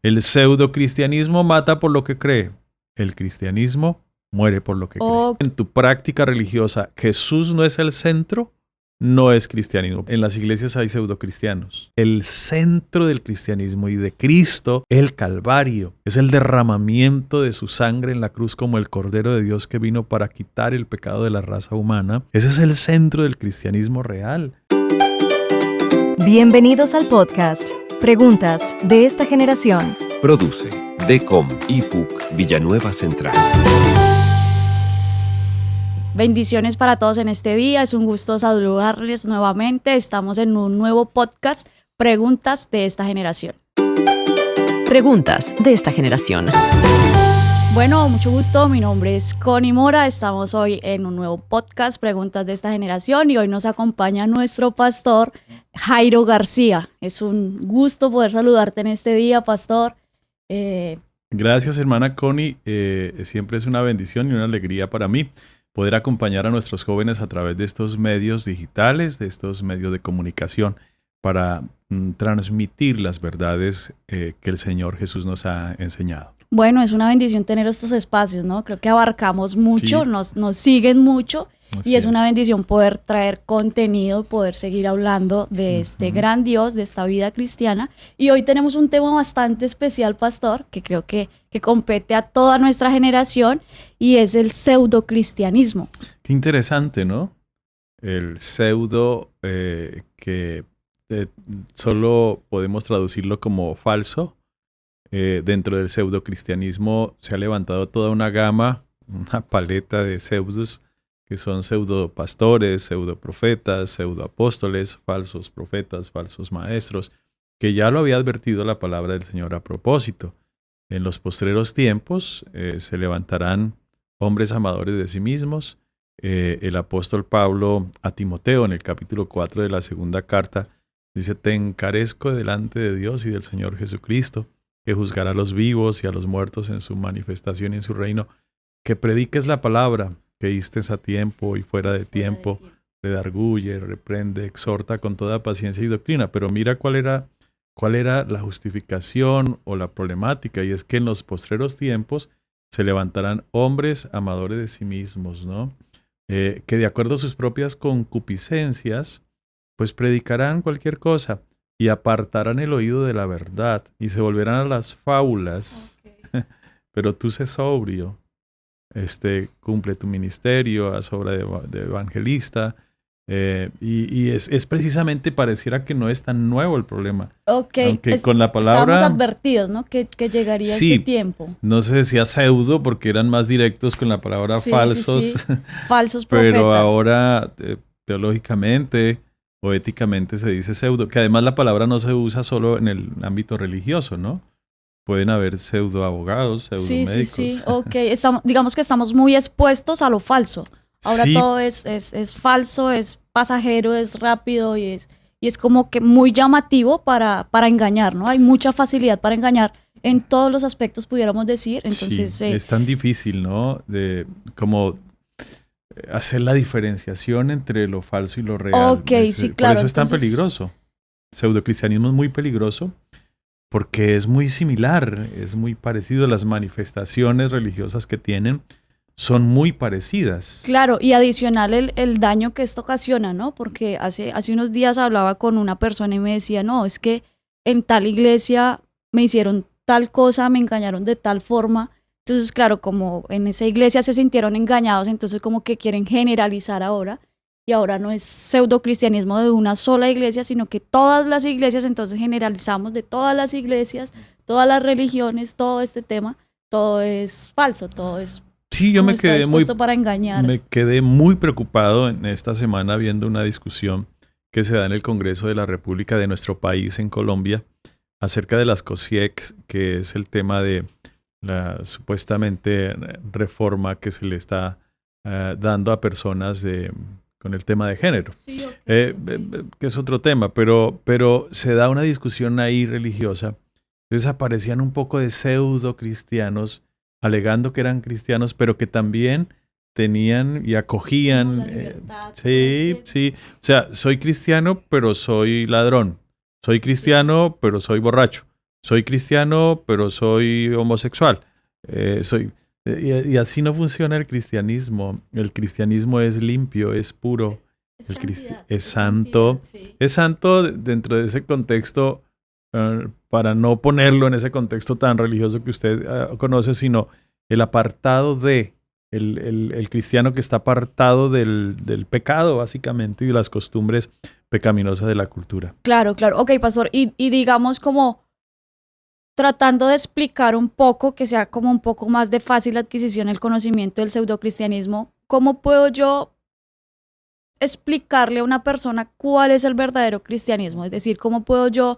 El pseudocristianismo mata por lo que cree. El cristianismo muere por lo que cree. En tu práctica religiosa, Jesús no es el centro, no es cristianismo. En las iglesias hay pseudocristianos. El centro del cristianismo y de Cristo es el Calvario. Es el derramamiento de su sangre en la cruz como el Cordero de Dios que vino para quitar el pecado de la raza humana. Ese es el centro del cristianismo real. Bienvenidos al podcast Preguntas de esta generación. Produce DECOM IPUC Villanueva Central. Bendiciones para todos en este día. Es un gusto saludarles nuevamente. Estamos en un nuevo podcast, Preguntas de esta generación. Preguntas de esta generación. Bueno, mucho gusto. Mi nombre es Connie Mora. Estamos hoy en un nuevo podcast, Preguntas de esta generación, y hoy nos acompaña nuestro pastor Jairo García. Es un gusto poder saludarte en este día, pastor. Gracias, hermana Connie. Siempre es una bendición y una alegría para mí poder acompañar a nuestros jóvenes a través de estos medios digitales, de estos medios de comunicación, para transmitir las verdades que el Señor Jesús nos ha enseñado. Bueno, es una bendición tener estos espacios, ¿no? Creo que abarcamos mucho, Sí. nos siguen mucho. Así Y es una bendición poder traer contenido, poder seguir hablando de este gran Dios, de esta vida cristiana. Y hoy tenemos un tema bastante especial, pastor, que creo que compete a toda nuestra generación, y es el pseudocristianismo. Qué interesante, ¿no? El pseudo, que solo podemos traducirlo como falso. Dentro del pseudocristianismo se ha levantado toda una gama, una paleta de pseudos, que son pseudopastores, pseudoprofetas, pseudoapóstoles, falsos profetas, falsos maestros, que ya lo había advertido la palabra del Señor a propósito. En los postreros tiempos se levantarán hombres amadores de sí mismos. El apóstol Pablo a Timoteo, en el capítulo 4 de la segunda carta, dice: te encarezco delante de Dios y del Señor Jesucristo, que juzgará a los vivos y a los muertos en su manifestación y en su reino, que prediques la palabra, que istes a tiempo y fuera de tiempo, redarguye, reprende, exhorta con toda paciencia y doctrina. Pero mira cuál era la justificación o la problemática, y es que en los postreros tiempos se levantarán hombres amadores de sí mismos, ¿no? Que de acuerdo a sus propias concupiscencias, pues predicarán cualquier cosa y apartarán el oído de la verdad y se volverán a las fábulas. Okay. Pero tú sé sobrio. Cumple tu ministerio, haz obra de evangelista, y es precisamente, pareciera que no es tan nuevo el problema. Aunque con la palabra estábamos advertidos, ¿no? Que llegaría sí, este tiempo. No se decía pseudo porque eran más directos con la palabra falsos, sí. Falsos profetas. Pero ahora teológicamente o éticamente se dice pseudo, que además la palabra no se usa solo en el ámbito religioso, ¿no? Pueden haber pseudo abogados, pseudo médicos. Sí. Ok, digamos que estamos muy expuestos a lo falso. Ahora todo es falso, es pasajero, es rápido y es como que muy llamativo para engañar, ¿no? Hay mucha facilidad para engañar en todos los aspectos, pudiéramos decir. Entonces, es tan difícil, ¿no? De como hacer la diferenciación entre lo falso y lo real. Ok, sí, claro. Por eso es tan peligroso. El pseudocristianismo es muy peligroso, porque es muy similar, es muy parecido. Las manifestaciones religiosas que tienen son muy parecidas. Claro, y adicional el daño que esto ocasiona, ¿no? Porque hace unos días hablaba con una persona y me decía, no, es que en tal iglesia me hicieron tal cosa, me engañaron de tal forma. Entonces, claro, como en esa iglesia se sintieron engañados, entonces como que quieren generalizar ahora. Y ahora no es pseudocristianismo de una sola iglesia, sino que todas las iglesias, entonces generalizamos de todas las iglesias, todas las religiones, todo este tema, todo es falso, todo es... Sí, yo me quedé para engañar. Me quedé muy preocupado en esta semana viendo una discusión que se da en el Congreso de la República de nuestro país en Colombia acerca de las COSIEC, que es el tema de la supuestamente reforma que se le está dando a personas con el tema de género, sí, okay. Que es otro tema, pero se da una discusión ahí religiosa. Entonces aparecían un poco de pseudo cristianos alegando que eran cristianos, pero que también tenían y acogían. Sí. O sea, soy cristiano, pero soy ladrón. Soy cristiano, pero soy borracho. soy cristiano, pero soy homosexual. Y así no funciona el cristianismo. El cristianismo es limpio, es puro, es santo. Es santo dentro de ese contexto, para no ponerlo en ese contexto tan religioso que usted conoce, sino el apartado el cristiano que está apartado del pecado, básicamente, y de las costumbres pecaminosas de la cultura. Claro, claro. Ok, pastor, y digamos como tratando de explicar un poco, que sea como un poco más de fácil adquisición el conocimiento del pseudocristianismo, ¿cómo puedo yo explicarle a una persona cuál es el verdadero cristianismo? Es decir, ¿cómo puedo yo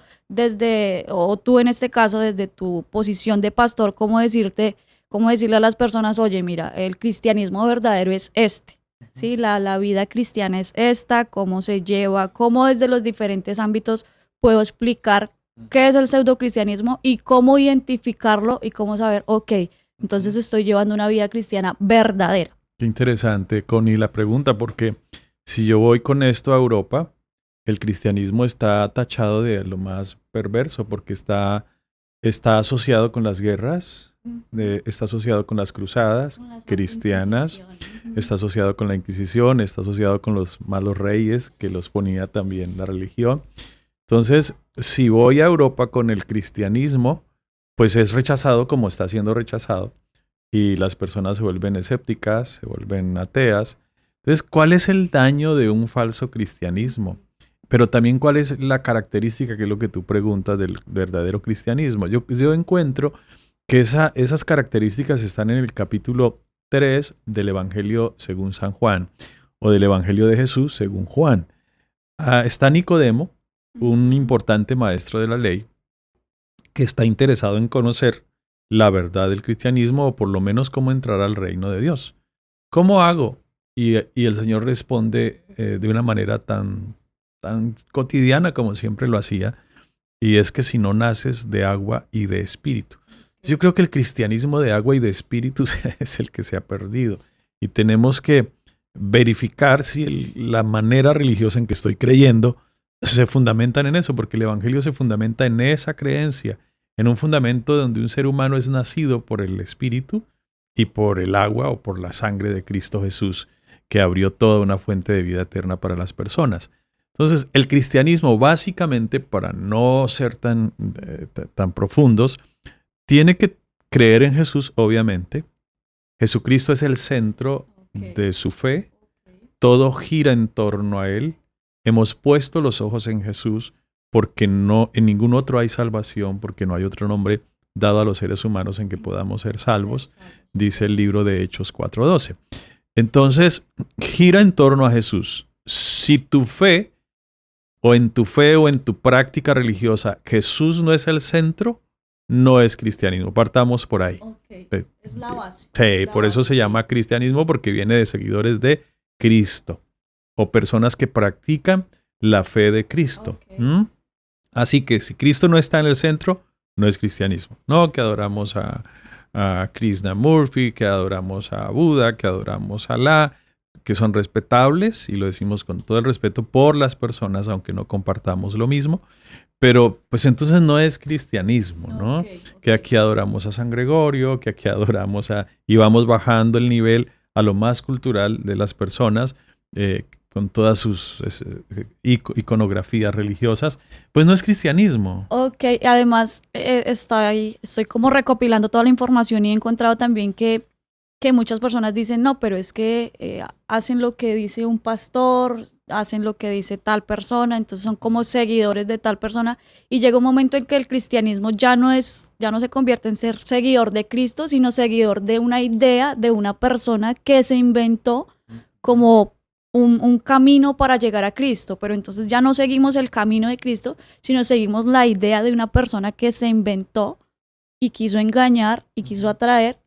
o tú en este caso, desde tu posición de pastor, cómo decirle a las personas, oye, mira, el cristianismo verdadero es este, ¿sí? La vida cristiana es esta, cómo se lleva, cómo desde los diferentes ámbitos puedo explicar qué es el pseudocristianismo y cómo identificarlo y cómo saber, ok, entonces estoy llevando una vida cristiana verdadera. Qué interesante, Connie, la pregunta, porque si yo voy con esto a Europa, el cristianismo está tachado de lo más perverso, porque está asociado con las guerras, está asociado con las cruzadas cristianas, está asociado con la Inquisición, está asociado con los malos reyes que los ponía también la religión. Entonces, si voy a Europa con el cristianismo, pues es rechazado como está siendo rechazado, y las personas se vuelven escépticas, se vuelven ateas. Entonces, ¿cuál es el daño de un falso cristianismo? Pero también, ¿cuál es la característica, que es lo que tú preguntas, del verdadero cristianismo? Yo encuentro que esas características están en el capítulo 3 del Evangelio según San Juan, o del Evangelio de Jesús según Juan. Está Nicodemo, un importante maestro de la ley, que está interesado en conocer la verdad del cristianismo, o por lo menos cómo entrar al reino de Dios. ¿Cómo hago? Y el Señor responde de una manera tan cotidiana como siempre lo hacía, y es que si no naces de agua y de espíritu. Yo creo que el cristianismo de agua y de espíritu es el que se ha perdido, y tenemos que verificar si la manera religiosa en que estoy creyendo se fundamentan en eso, porque el Evangelio se fundamenta en esa creencia, en un fundamento donde un ser humano es nacido por el Espíritu y por el agua o por la sangre de Cristo Jesús, que abrió toda una fuente de vida eterna para las personas. Entonces, el cristianismo, básicamente, para no ser tan profundos, tiene que creer en Jesús, obviamente. Jesucristo es el centro de su fe. Todo gira en torno a Él. Hemos puesto los ojos en Jesús porque no en ningún otro hay salvación, porque no hay otro nombre dado a los seres humanos en que podamos ser salvos, dice el libro de Hechos 4:12. Entonces, gira en torno a Jesús. Si tu fe o en tu práctica religiosa Jesús no es el centro, no es cristianismo. Partamos por ahí. Es la base. Por eso se llama cristianismo, porque viene de seguidores de Cristo, o personas que practican la fe de Cristo. Así que si Cristo no está en el centro, no es cristianismo. No que adoramos a Krishnamurti, que adoramos a Buda, que adoramos a Alá, que son respetables, y lo decimos con todo el respeto por las personas, aunque no compartamos lo mismo. Pero pues entonces no es cristianismo, ¿no? Que aquí adoramos a San Gregorio, que aquí adoramos y vamos bajando el nivel a lo más cultural de las personas, con todas sus iconografías religiosas, pues no es cristianismo. Ok, además estoy como recopilando toda la información y he encontrado también que muchas personas dicen, no, pero es que hacen lo que dice un pastor, hacen lo que dice tal persona, entonces son como seguidores de tal persona, y llega un momento en que el cristianismo ya no se convierte en ser seguidor de Cristo, sino seguidor de una idea, de una persona que se inventó como un camino para llegar a Cristo, pero entonces ya no seguimos el camino de Cristo, sino seguimos la idea de una persona que se inventó y quiso engañar y quiso atraer,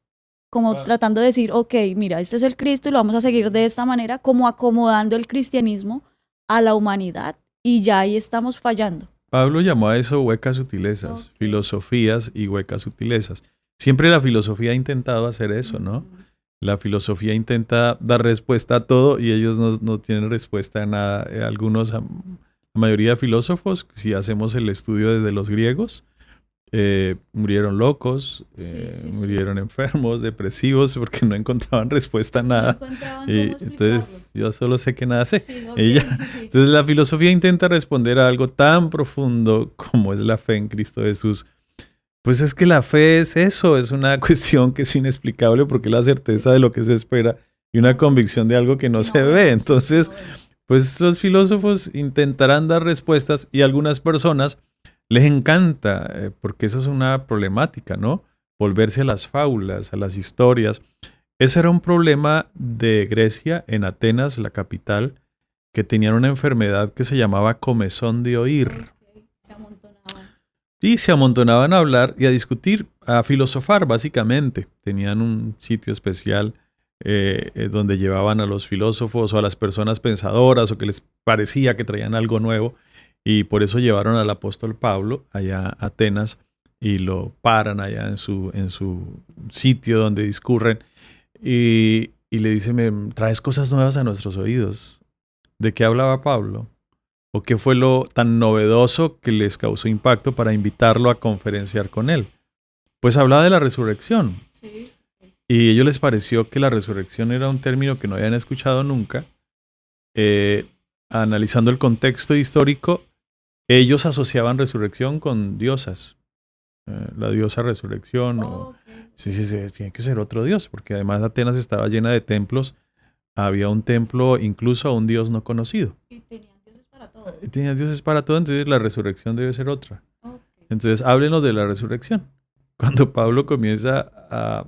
como tratando de decir, ok, mira, este es el Cristo y lo vamos a seguir de esta manera, como acomodando el cristianismo a la humanidad, y ya ahí estamos fallando. Pablo llamó a eso huecas sutilezas, filosofías y huecas sutilezas. Siempre la filosofía ha intentado hacer eso, ¿no? La filosofía intenta dar respuesta a todo y ellos no tienen respuesta a nada. La mayoría de filósofos, si hacemos el estudio desde los griegos, murieron locos, Sí. murieron enfermos, depresivos, porque no encontraban respuesta a No nada. encontraban Y cómo entonces yo solo sé que nada sé. explicarlo. Y ya. Sí, sí. Entonces la filosofía intenta responder a algo tan profundo como es la fe en Cristo Jesús. Pues es que la fe es eso, es una cuestión que es inexplicable porque es la certeza de lo que se espera y una convicción de algo que no se ve. vemos, Entonces, no vemos. pues los filósofos intentarán dar respuestas y a algunas personas les encanta, porque eso es una problemática, ¿no? Volverse a las fábulas, a las historias. Ese era un problema de Grecia, en Atenas, la capital, que tenían una enfermedad que se llamaba comezón de oír. Ok, se amontonaban. Y se amontonaban a hablar y a discutir, a filosofar básicamente. Tenían un sitio especial donde llevaban a los filósofos o a las personas pensadoras o que les parecía que traían algo nuevo. Y por eso llevaron al apóstol Pablo allá a Atenas y lo paran allá en su sitio donde discurren. Y le dice, me traes cosas nuevas a nuestros oídos. ¿De qué hablaba Pablo? ¿O qué fue lo tan novedoso que les causó impacto para invitarlo a conferenciar con él? Pues hablaba de la resurrección. Sí. Y a ellos les pareció que la resurrección era un término que no habían escuchado nunca. Analizando el contexto histórico, ellos asociaban resurrección con diosas. La diosa resurrección. Ok. Sí, tiene que ser otro dios, porque además Atenas estaba llena de templos. Había un templo incluso a un dios no conocido. Y tenían dioses para todo. Tenía dioses para todo, entonces la resurrección debe ser otra. Ok. Entonces, háblenos de la resurrección. Cuando Pablo comienza a,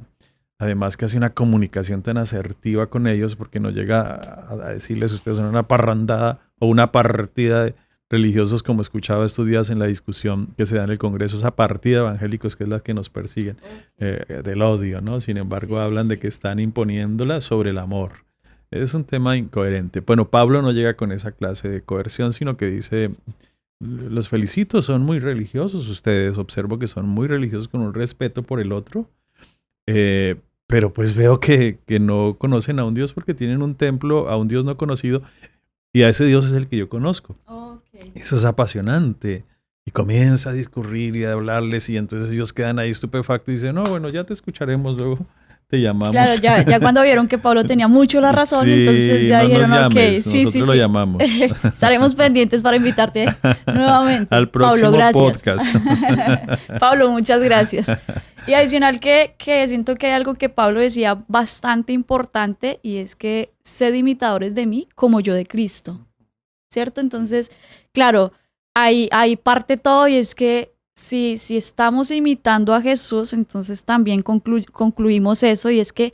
además que hace una comunicación tan asertiva con ellos, porque no llega a decirles, ustedes son una parrandada o una partida de religiosos, como escuchaba estos días en la discusión que se da en el Congreso, esa partida de evangélicos que es la que nos persiguen, del odio, ¿no? Sin embargo, hablan de que están imponiéndola sobre el amor. Es un tema incoherente. Bueno, Pablo no llega con esa clase de coerción, sino que dice, los felicito, son muy religiosos ustedes, observo que son muy religiosos con un respeto por el otro, pero pues veo que no conocen a un Dios porque tienen un templo a un Dios no conocido y a ese Dios es el que yo conozco. Ok. Eso es apasionante. Y comienza a discurrir y a hablarles y entonces ellos quedan ahí estupefactos y dicen, no, bueno, ya te escucharemos, luego te llamamos. Claro, ya cuando vieron que Pablo tenía mucho la razón, Sí, entonces ya no dijeron, nos ok, llames, sí, nosotros lo llamamos. Estaremos pendientes para invitarte nuevamente. Al próximo Pablo, gracias. podcast. Pablo, muchas gracias. Y adicional que siento que hay algo que Pablo decía bastante importante y es que sed imitadores de mí como yo de Cristo, ¿cierto? Entonces, claro, ahí parte todo y es que si estamos imitando a Jesús, entonces también concluimos eso y es que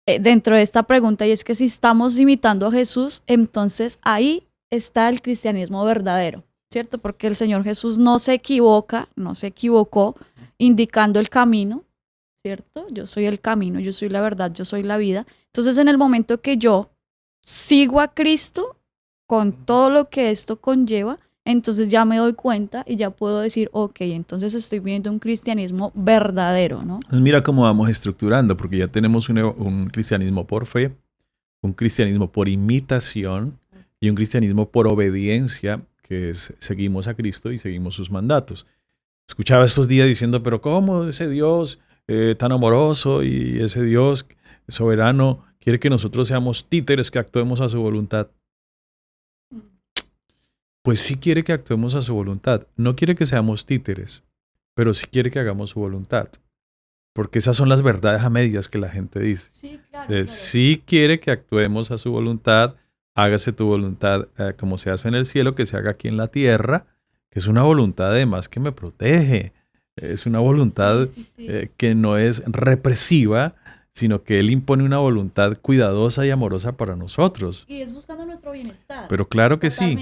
dentro de esta pregunta y es que si estamos imitando a Jesús, entonces ahí está el cristianismo verdadero, ¿cierto? Porque el Señor Jesús no se equivocó indicando el camino, ¿cierto? Yo soy el camino, yo soy la verdad, yo soy la vida. Entonces en el momento que yo sigo a Cristo con todo lo que esto conlleva, entonces ya me doy cuenta y ya puedo decir, ok, entonces estoy viendo un cristianismo verdadero, ¿no? Pues mira cómo vamos estructurando, porque ya tenemos un cristianismo por fe, un cristianismo por imitación y un cristianismo por obediencia, que es seguimos a Cristo y seguimos sus mandatos. Escuchaba estos días diciendo, pero ¿cómo ese Dios tan amoroso y ese Dios soberano quiere que nosotros seamos títeres, que actuemos a su voluntad? Pues sí quiere que actuemos a su voluntad. No quiere que seamos títeres, pero sí quiere que hagamos su voluntad. Porque esas son las verdades a medias que la gente dice. Sí, claro. Sí quiere que actuemos a su voluntad, hágase tu voluntad como se hace en el cielo, que se haga aquí en la tierra, que es una voluntad además que me protege. Es una voluntad que no es represiva, sino que Él impone una voluntad cuidadosa y amorosa para nosotros. Y es buscando nuestro bienestar. Pero claro que sí.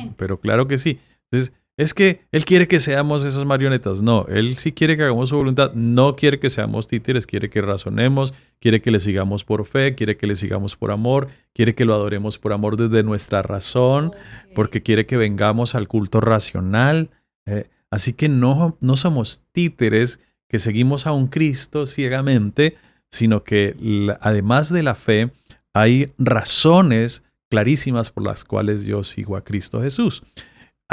Entonces, es que Él quiere que seamos esas marionetas. No, Él sí quiere que hagamos su voluntad. No quiere que seamos títeres, quiere que razonemos, quiere que le sigamos por fe, quiere que le sigamos por amor, quiere que lo adoremos por amor desde nuestra razón, porque quiere que vengamos al culto racional. Así que no somos títeres que seguimos a un Cristo ciegamente, sino que además de la fe, hay razones clarísimas por las cuales yo sigo a Cristo Jesús.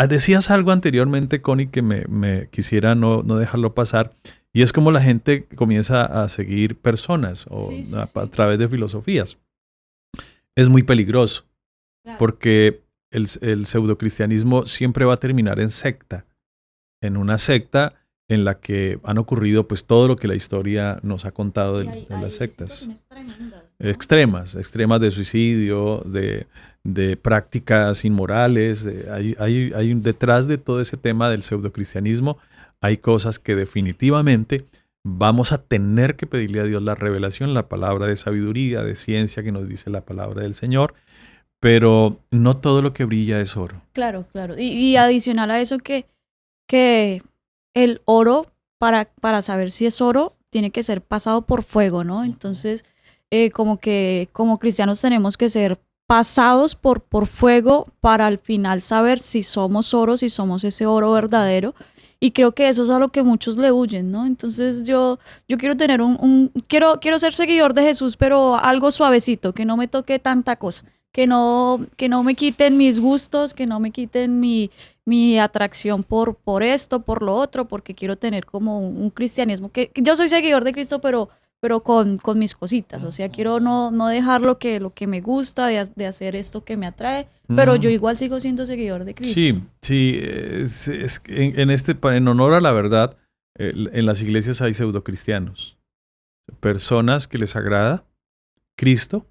decías algo anteriormente, Connie, que me quisiera no dejarlo pasar, y es como la gente comienza a seguir personas Sí, sí, a sí. través de filosofías. Es muy peligroso, Claro. porque el pseudocristianismo siempre va a terminar en secta, en una secta en la que han ocurrido pues todo lo que la historia nos ha contado Y de las hay sectas. situaciones tremendas, ¿no? Extremas de suicidio, de prácticas inmorales. Detrás de todo ese tema del pseudocristianismo hay cosas que definitivamente vamos a tener que pedirle a Dios la revelación, la palabra de sabiduría, de ciencia que nos dice la palabra del Señor, pero no todo lo que brilla es oro. Claro, claro. Y adicional a eso que el oro, para saber si es oro, tiene que ser pasado por fuego, ¿no? Entonces, como que como cristianos tenemos que ser pasados por fuego para al final saber si somos oro, si somos ese oro verdadero. Y creo que eso es a lo que muchos le huyen, ¿no? Entonces yo quiero tener quiero ser seguidor de Jesús, pero algo suavecito, que no me toque tanta cosa, que no me quiten mis gustos, que no me quiten mi atracción por esto, por lo otro, porque quiero tener como un cristianismo que yo soy seguidor de Cristo, pero con mis cositas. O sea, quiero no dejar lo que me gusta de hacer esto que me atrae, pero yo Mm. igual sigo siendo seguidor de Cristo. Sí, sí, es que en honor a la verdad, en las iglesias hay pseudocristianos, personas que les agrada Cristo,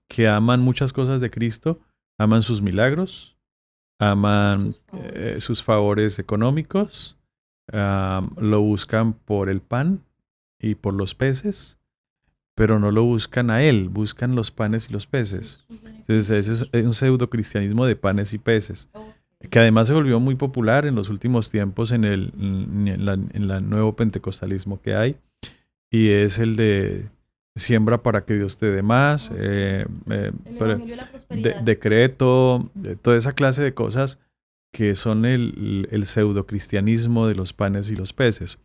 que aman muchas cosas de Cristo, aman sus milagros, aman Sus favores. sus favores económicos, lo buscan por el pan y por los peces, pero no lo buscan a Él, buscan los panes y los peces. Sus Entonces ese beneficios. es un pseudocristianismo de panes y peces, que además se volvió muy popular en los últimos tiempos en la nuevo pentecostalismo que hay, y es el de siembra para que Dios te dé más, Ok. El Evangelio de la Prosperidad. decreto, toda esa clase de cosas que son el pseudocristianismo de los panes y los peces.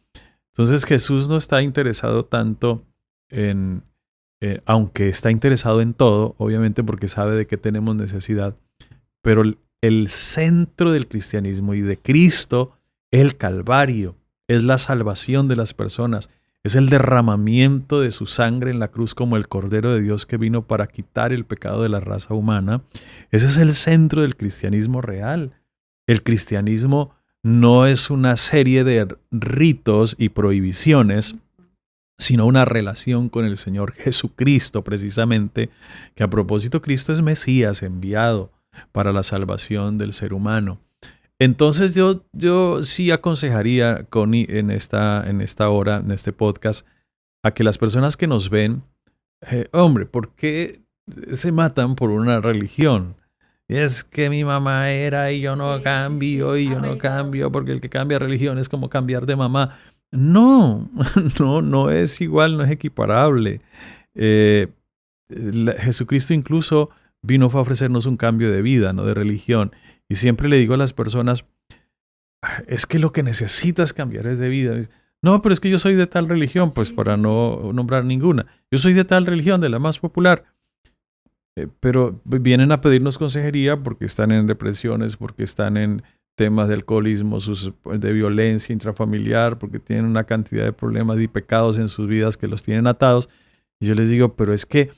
Entonces Jesús no está interesado tanto en, aunque está interesado en todo, obviamente porque sabe de qué tenemos necesidad, pero el centro del cristianismo y de Cristo es el Calvario, es la salvación de las personas, es el derramamiento de su sangre en la cruz como el Cordero de Dios que vino para quitar el pecado de la raza humana. Ese es el centro del cristianismo real. El cristianismo no es una serie de ritos y prohibiciones, sino una relación con el Señor Jesucristo, precisamente, que a propósito Cristo es Mesías enviado para la salvación del ser humano. Entonces yo sí aconsejaría, Connie, en esta hora, en este podcast, a que las personas que nos ven, hombre, ¿por qué se matan por una religión? Es que mi mamá era y yo no Sí, cambio y yo no arraigados. cambio porque el que cambia religión es como cambiar de mamá. No, no es igual, no es equiparable. Eh, Jesucristo incluso vino a ofrecernos un cambio de vida, no de religión. Y siempre le digo a las personas, es que lo que necesitas cambiar es de vida. No, pero es que yo soy de tal religión, pues Sí, para sí, sí. no nombrar ninguna. Yo soy de tal religión, de la más popular. Pero vienen a pedirnos consejería porque están en depresiones, porque están en temas de alcoholismo, de violencia intrafamiliar, porque tienen una cantidad de problemas y pecados en sus vidas que los tienen atados. Y yo les digo, pero es que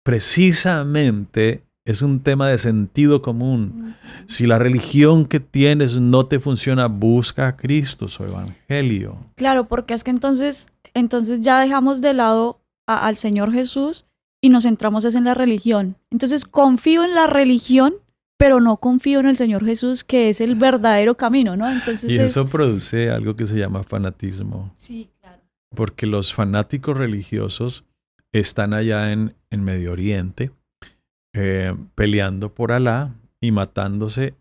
precisamente es un tema de sentido común. Ujú. Si la religión que tienes no te funciona, busca a Cristo, su evangelio. Claro, porque es que entonces ya dejamos de lado al Señor Jesús y nos centramos es en la religión. Entonces confío en la religión, pero no confío en el Señor Jesús, que es el verdadero camino, ¿no? Entonces Y es... eso produce algo que se llama fanatismo, Sí, claro. porque los fanáticos religiosos están allá en Medio Oriente, peleando por Alá y matándose,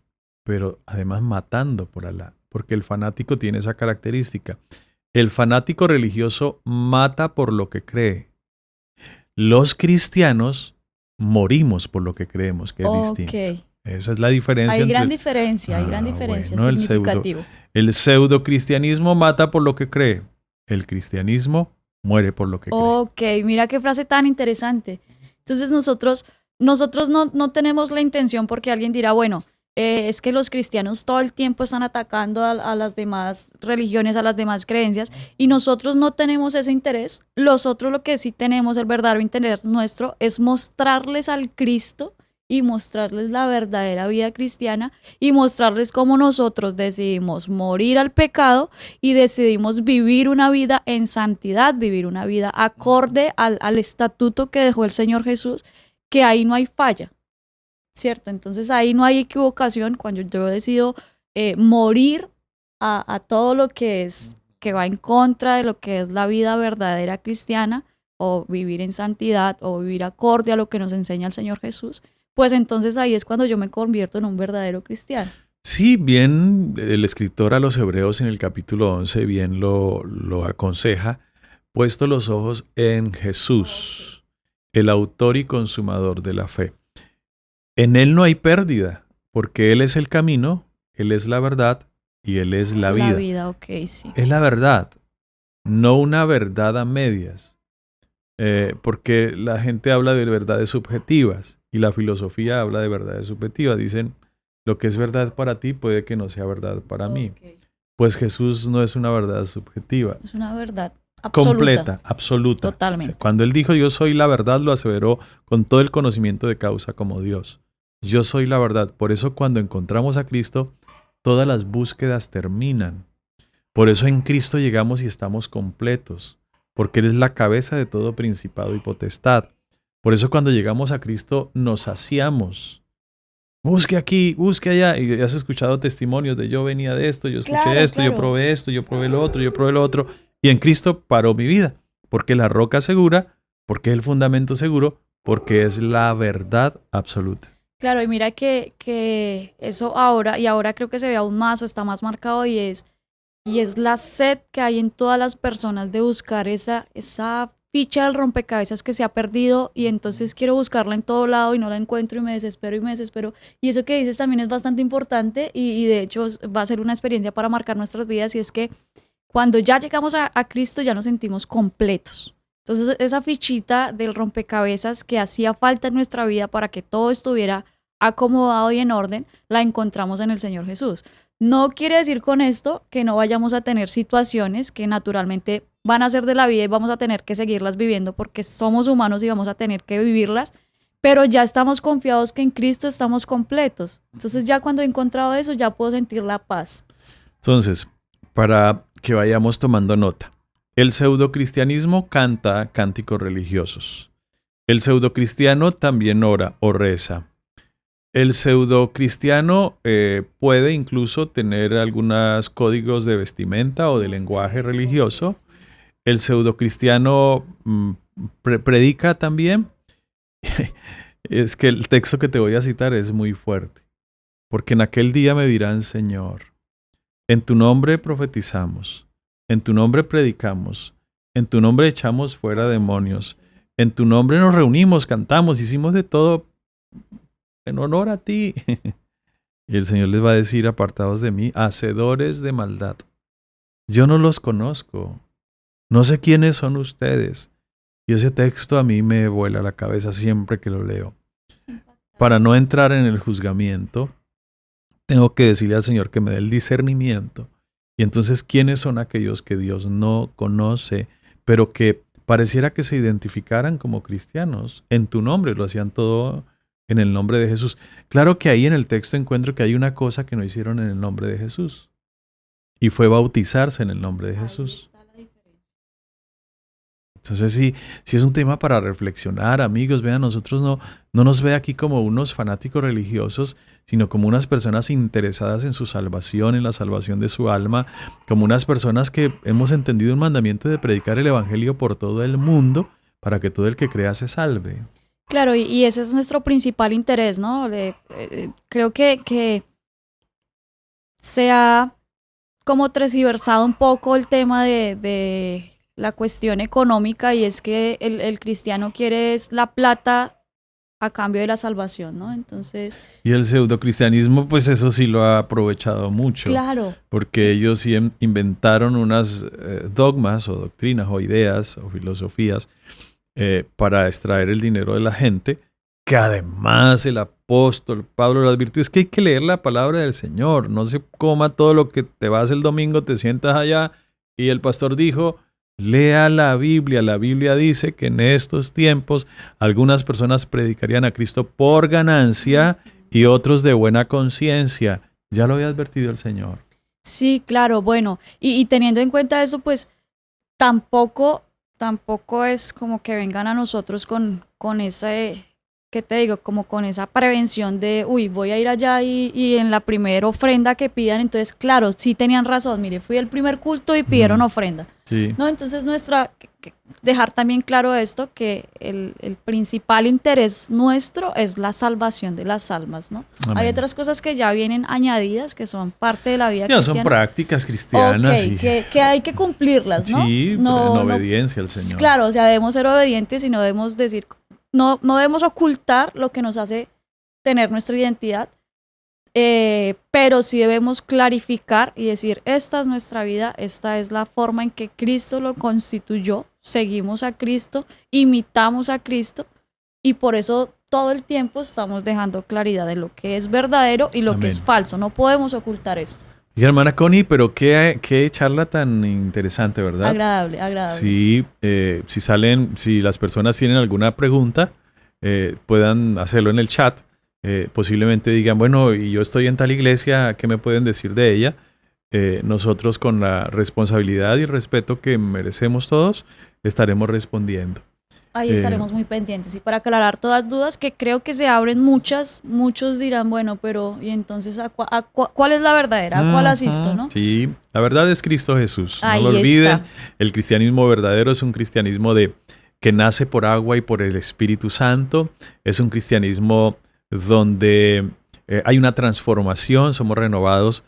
pero además matando por Alá, porque el fanático tiene esa característica. El fanático religioso mata por lo que cree. Los cristianos morimos por lo que creemos, que es distinto. Ok. Esa es la diferencia Hay gran entre diferencia, bueno, significativo. el pseudocristianismo mata por lo que cree. El cristianismo muere por lo que cree. Ok, mira qué frase tan interesante. Entonces nosotros no tenemos la intención porque alguien dirá, bueno, es que los cristianos todo el tiempo están atacando a las demás religiones, a las demás creencias, y nosotros no tenemos ese interés. Nosotros lo que sí tenemos, el verdadero interés nuestro, es mostrarles al Cristo y mostrarles la verdadera vida cristiana y mostrarles cómo nosotros decidimos morir al pecado y decidimos vivir una vida en santidad, vivir una vida acorde al estatuto que dejó el Señor Jesús, que ahí no hay falla. ¿Cierto? Entonces ahí no hay equivocación cuando yo decido morir a todo lo que va en contra de lo que es la vida verdadera cristiana, o vivir en santidad, o vivir acorde a lo que nos enseña el Señor Jesús, pues entonces ahí es cuando yo me convierto en un verdadero cristiano. Sí, bien, el escritor a los Hebreos en el capítulo 11 bien lo aconseja, puesto los ojos en Jesús, el autor y consumador de la fe. En Él no hay pérdida, porque Él es el camino, Él es la verdad y Él es la vida. La vida, ok, sí. Es la verdad, no una verdad a medias, porque la gente habla de verdades subjetivas y la filosofía habla de verdades subjetivas. Dicen, lo que es verdad para ti puede que no sea verdad para mí. Ok. Pues Jesús no es una verdad subjetiva. Es una verdad absoluta. Completa, absoluta. Totalmente. O sea, cuando Él dijo yo soy la verdad, lo aseveró con todo el conocimiento de causa como Dios. Yo soy la verdad. Por eso cuando encontramos a Cristo, todas las búsquedas terminan. Por eso en Cristo llegamos y estamos completos. Porque Él es la cabeza de todo principado y potestad. Por eso cuando llegamos a Cristo nos saciamos. Busque aquí, busque allá. Y has escuchado testimonios de yo venía de esto, yo escuché esto, yo probé lo otro, yo probé lo otro. Y en Cristo paró mi vida. Porque la roca segura, porque es el fundamento seguro, porque es la verdad absoluta. Claro, y mira que eso ahora, y ahora creo que se ve aún más o está más marcado, y es la sed que hay en todas las personas de buscar esa ficha del rompecabezas que se ha perdido, y entonces quiero buscarla en todo lado y no la encuentro y me desespero y me desespero. Y eso que dices también es bastante importante y de hecho va a ser una experiencia para marcar nuestras vidas, y es que cuando ya llegamos a Cristo ya nos sentimos completos. Entonces esa fichita del rompecabezas que hacía falta en nuestra vida para que todo estuviera acomodado y en orden, la encontramos en el Señor Jesús. No quiere decir con esto que no vayamos a tener situaciones que naturalmente van a ser de la vida y vamos a tener que seguirlas viviendo porque somos humanos y vamos a tener que vivirlas, pero ya estamos confiados que en Cristo estamos completos. Entonces ya cuando he encontrado eso ya puedo sentir la paz. Entonces, para que vayamos tomando nota, el pseudocristianismo canta cánticos religiosos. El pseudocristiano también ora o reza. El pseudocristiano puede incluso tener algunos códigos de vestimenta o de lenguaje religioso. El pseudocristiano predica también. Es que el texto que te voy a citar es muy fuerte. Porque en aquel día me dirán, Señor, en tu nombre profetizamos, en tu nombre predicamos, en tu nombre echamos fuera demonios, en tu nombre nos reunimos, cantamos, hicimos de todo en honor a ti. Y el Señor les va a decir, apartados de mí, hacedores de maldad. Yo no los conozco. No sé quiénes son ustedes. Y ese texto a mí me vuela la cabeza siempre que lo leo. Para no entrar en el juzgamiento, tengo que decirle al Señor que me dé el discernimiento. Y entonces, ¿quiénes son aquellos que Dios no conoce, pero que pareciera que se identificaran como cristianos? En tu nombre, lo hacían todo en el nombre de Jesús. Claro que ahí en el texto encuentro que hay una cosa que no hicieron en el nombre de Jesús. Y fue bautizarse en el nombre de Jesús. Entonces sí es un tema para reflexionar, amigos. Vean, nosotros no nos ve aquí como unos fanáticos religiosos, sino como unas personas interesadas en su salvación, en la salvación de su alma, como unas personas que hemos entendido un mandamiento de predicar el evangelio por todo el mundo para que todo el que crea se salve. Claro, y ese es nuestro principal interés, ¿no? Creo que se ha como transversado un poco el tema de la cuestión económica, y es que el cristiano quiere es la plata a cambio de la salvación, ¿no? Entonces... Y el pseudocristianismo, pues eso sí lo ha aprovechado mucho. Claro. Porque ellos sí inventaron unas dogmas o doctrinas o ideas o filosofías para extraer el dinero de la gente que además el apóstol Pablo lo advirtió, es que hay que leer la palabra del Señor, no se coma todo lo que te vas el domingo, te sientas allá, y el pastor dijo, lea la Biblia dice que en estos tiempos algunas personas predicarían a Cristo por ganancia y otros de buena conciencia. Ya lo había advertido el Señor. Sí, claro, bueno, y teniendo en cuenta eso, pues tampoco es como que vengan a nosotros con ese, ¿qué te digo? Como con esa prevención de, uy, voy a ir allá y en la primera ofrenda que pidan, entonces, claro, sí tenían razón, mire, fui al primer culto y pidieron ofrenda. Sí. No, entonces dejar también claro esto, que el principal interés nuestro es la salvación de las almas, ¿no? Amén. Hay otras cosas que ya vienen añadidas, que son parte de la vida Ya cristiana. son prácticas cristianas. Ok, Y, que hay que cumplirlas, ¿no? sí, en obediencia al Señor. Claro, o sea, debemos ser obedientes y no debemos decir, no debemos ocultar lo que nos hace tener nuestra identidad, pero sí debemos clarificar y decir, esta es nuestra vida, esta es la forma en que Cristo lo constituyó, seguimos a Cristo, imitamos a Cristo y por eso todo el tiempo estamos dejando claridad de lo que es verdadero y lo Amén. que es falso, no podemos ocultar esto. Y hermana Connie, pero qué charla tan interesante, ¿verdad? Agradable. Sí, si las personas tienen alguna pregunta, puedan hacerlo en el chat. Posiblemente digan, bueno, y yo estoy en tal iglesia, ¿qué me pueden decir de ella? Nosotros, con la responsabilidad y el respeto que merecemos todos, estaremos respondiendo. Ahí estaremos muy pendientes. Y para aclarar todas dudas, que creo que se abren muchos dirán, bueno, pero ¿y entonces cuál es la verdadera? ¿A cuál asisto, no? Sí, la verdad es Cristo Jesús. Ahí no lo olviden. está. El cristianismo verdadero es un cristianismo que nace por agua y por el Espíritu Santo. Es un cristianismo donde hay una transformación, somos renovados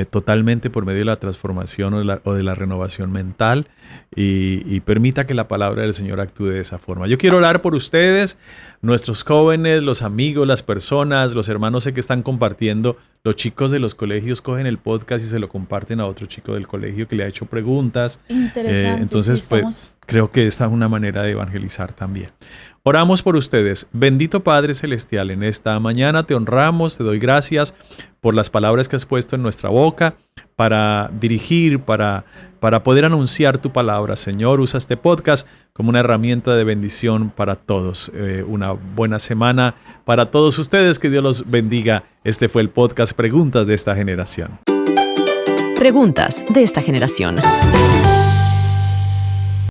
totalmente por medio de la transformación o de la renovación mental y permita que la palabra del Señor actúe de esa forma. Yo quiero orar por ustedes, nuestros jóvenes, los amigos, las personas, los hermanos sé que están compartiendo, los chicos de los colegios cogen el podcast y se lo comparten a otro chico del colegio que le ha hecho preguntas. Interesante. Entonces, sí, pues, creo que esta es una manera de evangelizar también. Oramos por ustedes. Bendito Padre Celestial, en esta mañana te honramos, te doy gracias por las palabras que has puesto en nuestra boca para dirigir, para poder anunciar tu palabra. Señor, usa este podcast como una herramienta de bendición para todos. Una buena semana para todos ustedes. Que Dios los bendiga. Este fue el podcast Preguntas de esta generación. Preguntas de esta generación.